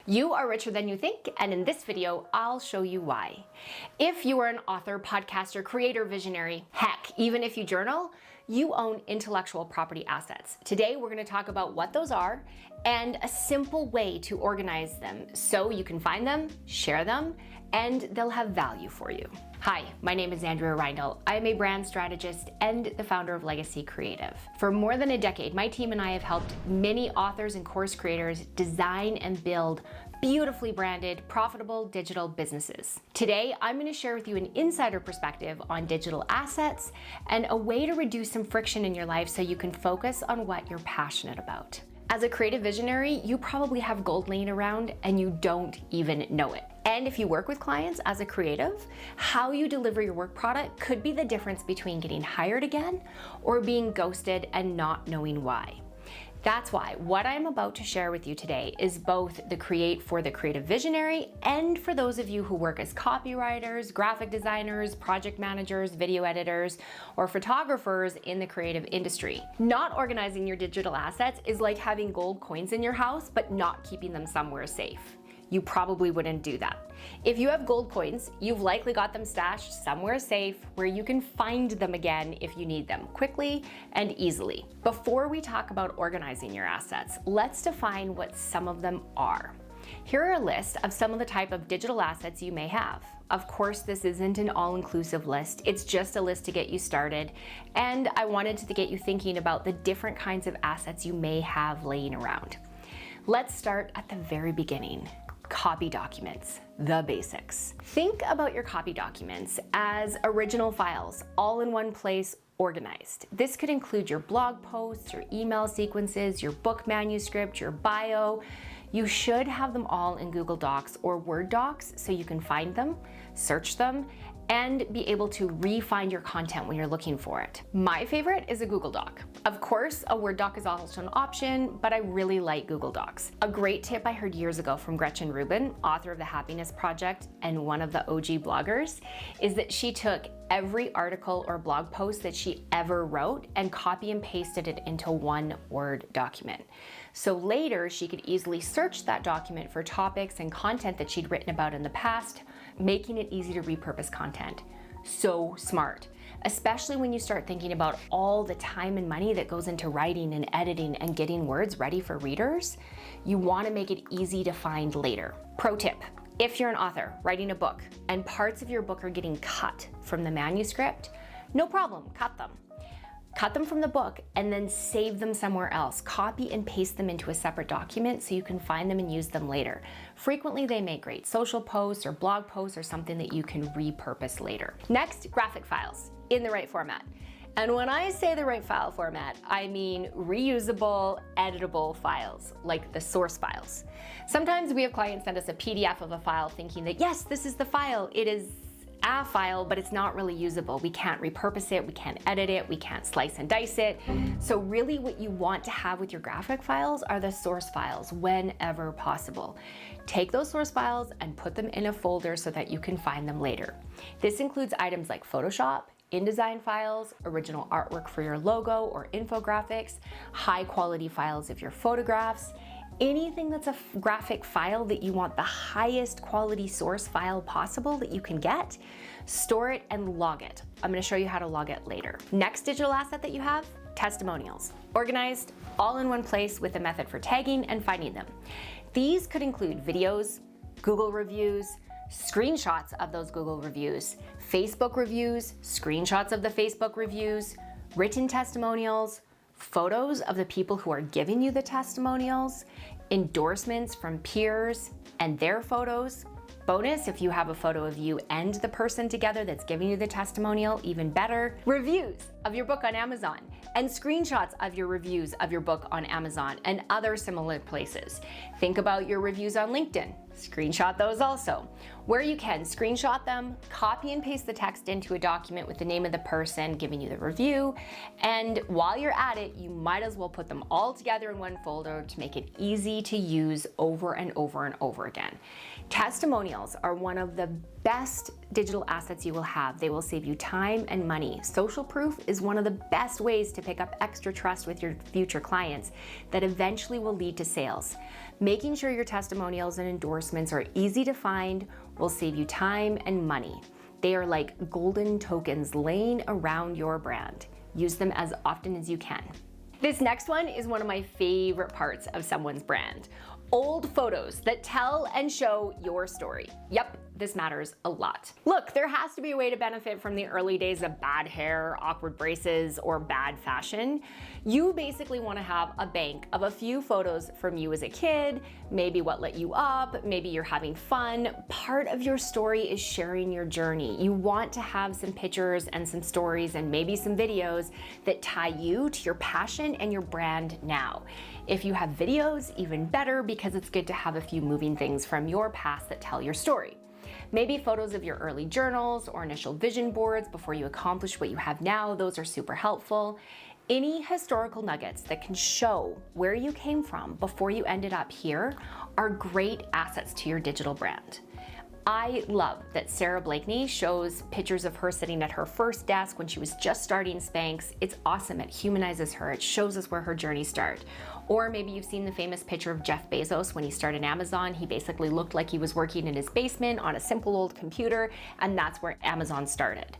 You are richer than you think, and in this video, I'll show you why. If you are an author, podcaster, creator, visionary, heck, even if you journal, you own intellectual property assets. Today, we're going to talk about what those are and a simple way to organize them so you can find them, share them, and they'll have value for you. Hi, my name is Andrea Reindl. I'm a brand strategist and the founder of Legacy Creative. For more than a decade, my team and I have helped many authors and course creators design and build beautifully branded, profitable digital businesses. Today, I'm going to share with you an insider perspective on digital assets and a way to reduce some friction in your life so you can focus on what you're passionate about. As a creative visionary, you probably have gold laying around and you don't even know it. And if you work with clients as a creative, how you deliver your work product could be the difference between getting hired again or being ghosted and not knowing why. That's why what I'm about to share with you today is both the create for the creative visionary and for those of you who work as copywriters, graphic designers, project managers, video editors, or photographers in the creative industry. Not organizing your digital assets is like having gold coins in your house, but not keeping them somewhere safe. You probably wouldn't do that. If you have gold coins, you've likely got them stashed somewhere safe where you can find them again if you need them quickly and easily. Before we talk about organizing your assets, let's define what some of them are. Here are a list of some of the type of digital assets you may have. Of course, this isn't an all-inclusive list. It's just a list to get you started. And I wanted to get you thinking about the different kinds of assets you may have laying around. Let's start at the very beginning. Copy documents, the basics. Think about your copy documents as original files, all in one place, organized. This could include your blog posts, your email sequences, your book manuscript, your bio. You should have them all in Google Docs or Word Docs so you can find them, search them, and be able to re-find your content when you're looking for it. My favorite is a Google Doc. Of course, a Word doc is also an option, but I really like Google Docs. A great tip I heard years ago from Gretchen Rubin, author of The Happiness Project and one of the OG bloggers, is that she took every article or blog post that she ever wrote and copy and pasted it into one Word document. So later, she could easily search that document for topics and content that she'd written about in the past, making it easy to repurpose content. So smart, especially when you start thinking about all the time and money that goes into writing and editing and getting words ready for readers. You want to make it easy to find later. Pro tip, if you're an author writing a book and parts of your book are getting cut from the manuscript, no problem, cut them. Cut them from the book and then save them somewhere else. Copy and paste them into a separate document so you can find them and use them later. Frequently, they make great social posts or blog posts or something that you can repurpose later. Next, graphic files in the right format. And when I say the right file format, I mean reusable, editable files, like the source files. Sometimes we have clients send us a PDF of a file thinking that, yes, this is the file. It is a file, but it's not really usable. We can't repurpose it, we can't edit it, we can't slice and dice it. So really what you want to have with your graphic files are the source files whenever possible. Take those source files and put them in a folder so that you can find them later. This includes items like Photoshop, InDesign files, original artwork for your logo or infographics, high quality files of your photographs, anything that's a graphic file that you want the highest quality source file possible that you can get, store it and log it. I'm going to show you how to log it later. Next digital asset that you have, testimonials. Organized, all in one place with a method for tagging and finding them. These could include videos, Google reviews, screenshots of those Google reviews, Facebook reviews, screenshots of the Facebook reviews, written testimonials, photos of the people who are giving you the testimonials, endorsements from peers and their photos. Bonus, if you have a photo of you and the person together that's giving you the testimonial, even better. Reviews of your book on Amazon and screenshots of your reviews of your book on Amazon and other similar places. Think about your reviews on LinkedIn. Screenshot those also. Where you can, screenshot them, copy and paste the text into a document with the name of the person giving you the review, and while you're at it, you might as well put them all together in one folder to make it easy to use over and over and over again. Testimonials are one of the best digital assets you will have. They will save you time and money. Social proof is one of the best ways to pick up extra trust with your future clients that eventually will lead to sales. Making sure your testimonials and endorsements are easy to find will save you time and money. They are like golden tokens laying around your brand. Use them as often as you can. This next one is one of my favorite parts of someone's brand. Old photos that tell and show your story. Yep, this matters a lot. Look, there has to be a way to benefit from the early days of bad hair, awkward braces, or bad fashion. You basically want to have a bank of a few photos from you as a kid, maybe what lit you up, maybe you're having fun. Part of your story is sharing your journey. You want to have some pictures and some stories and maybe some videos that tie you to your passion and your brand now. If you have videos, even better, because it's good to have a few moving things from your past that tell your story. Maybe photos of your early journals or initial vision boards before you accomplish what you have now. Those are super helpful. Any historical nuggets that can show where you came from before you ended up here are great assets to your digital brand. I love that Sarah Blakeney shows pictures of her sitting at her first desk when she was just starting Spanx. It's awesome. It humanizes her. It shows us where her journey started. Or maybe you've seen the famous picture of Jeff Bezos when he started Amazon. He basically looked like he was working in his basement on a simple old computer, and that's where Amazon started.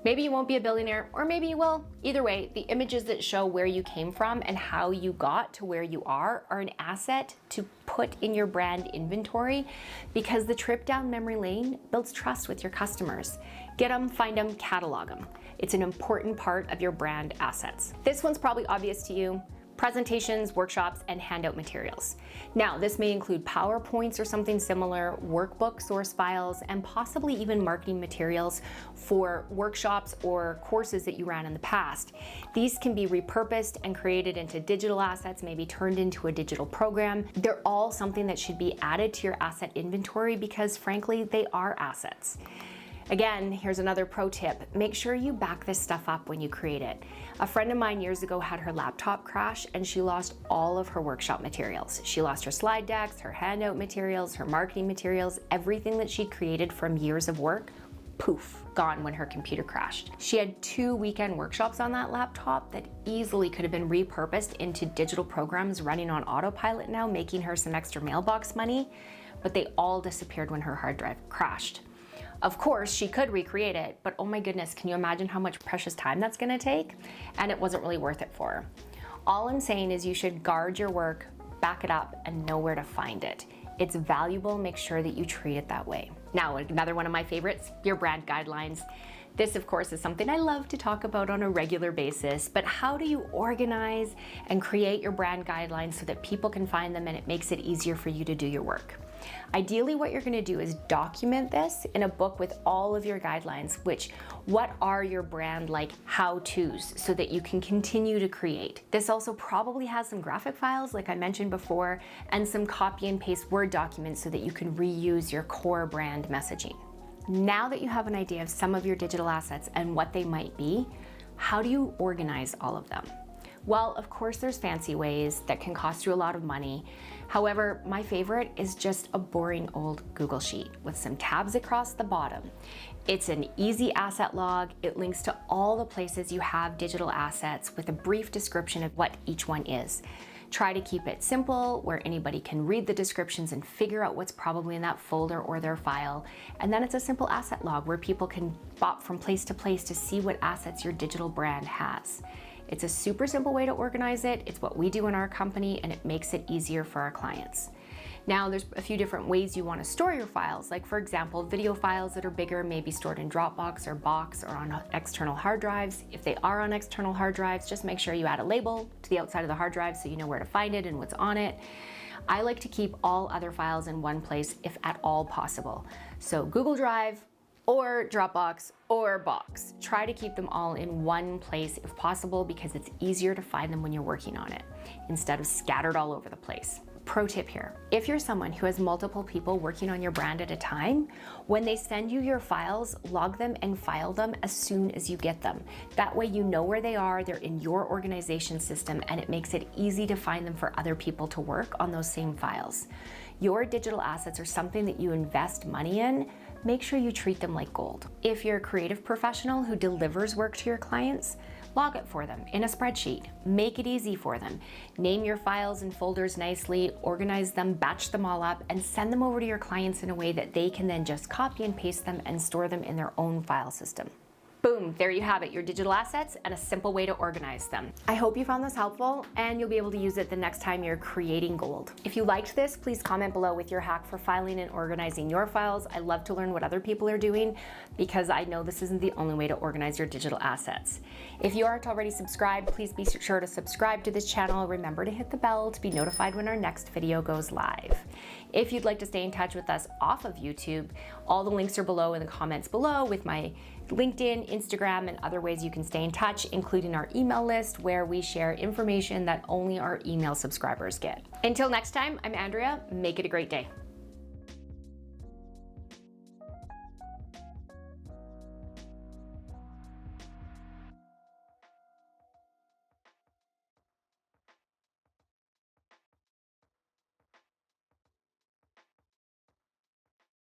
Maybe you won't be a billionaire, or maybe you will. Either way, the images that show where you came from and how you got to where you are an asset to put in your brand inventory, because the trip down memory lane builds trust with your customers. Get them, find them, catalog them. It's an important part of your brand assets. This one's probably obvious to you. Presentations, workshops, and handout materials. Now, this may include PowerPoints or something similar, workbook source files, and possibly even marketing materials for workshops or courses that you ran in the past. These can be repurposed and created into digital assets, maybe turned into a digital program. They're all something that should be added to your asset inventory because, frankly, they are assets. Again, here's another pro tip. Make sure you back this stuff up when you create it. A friend of mine years ago had her laptop crash and she lost all of her workshop materials. She lost her slide decks, her handout materials, her marketing materials, everything that she created from years of work, poof, gone when her computer crashed. She had 2 weekend workshops on that laptop that easily could have been repurposed into digital programs running on autopilot now, making her some extra mailbox money, but they all disappeared when her hard drive crashed. Of course, she could recreate it, but oh my goodness, can you imagine how much precious time that's gonna take? And it wasn't really worth it for her. All I'm saying is you should guard your work, back it up, and know where to find it. It's valuable, make sure that you treat it that way. Now, another one of my favorites, your brand guidelines. This, of course, is something I love to talk about on a regular basis, but how do you organize and create your brand guidelines so that people can find them and it makes it easier for you to do your work? Ideally, what you're going to do is document this in a book with all of your guidelines, what are your brand how-tos so that you can continue to create. This also probably has some graphic files like I mentioned before and some copy and paste Word documents so that you can reuse your core brand messaging. Now that you have an idea of some of your digital assets and what they might be, how do you organize all of them? Well, of course, there's fancy ways that can cost you a lot of money. However, my favorite is just a boring old Google sheet with some tabs across the bottom. It's an easy asset log. It links to all the places you have digital assets with a brief description of what each one is. Try to keep it simple where anybody can read the descriptions and figure out what's probably in that folder or their file. And then it's a simple asset log where people can bop from place to place to see what assets your digital brand has. It's a super simple way to organize it. It's what we do in our company and it makes it easier for our clients. Now, there's a few different ways you want to store your files. Like for example, video files that are bigger may be stored in Dropbox or Box or on external hard drives. If they are on external hard drives, just make sure you add a label to the outside of the hard drive so you know where to find it and what's on it. I like to keep all other files in one place if at all possible. So Google Drive or Dropbox or Box. Try to keep them all in one place if possible because it's easier to find them when you're working on it instead of scattered all over the place. Pro tip here, if you're someone who has multiple people working on your brand at a time, when they send you your files, log them and file them as soon as you get them. That way you know where they are, they're in your organization system, and it makes it easy to find them for other people to work on those same files. your digital assets are something that you invest money in, make sure you treat them like gold. If you're a creative professional who delivers work to your clients, log it for them in a spreadsheet. Make it easy for them. Name your files and folders nicely, organize them, batch them all up, and send them over to your clients in a way that they can then just copy and paste them and store them in their own file system. Boom, there you have it, your digital assets and a simple way to organize them. I hope you found this helpful and you'll be able to use it the next time you're creating gold. If you liked this, please comment below with your hack for filing and organizing your files. I love to learn what other people are doing because I know this isn't the only way to organize your digital assets. If you aren't already subscribed, please be sure to subscribe to this channel. Remember to hit the bell to be notified when our next video goes live. If you'd like to stay in touch with us off of YouTube, all the links are below in the comments below with my LinkedIn, Instagram, and other ways you can stay in touch, including our email list where we share information that only our email subscribers get. Until next time, I'm Andrea. Make it a great day.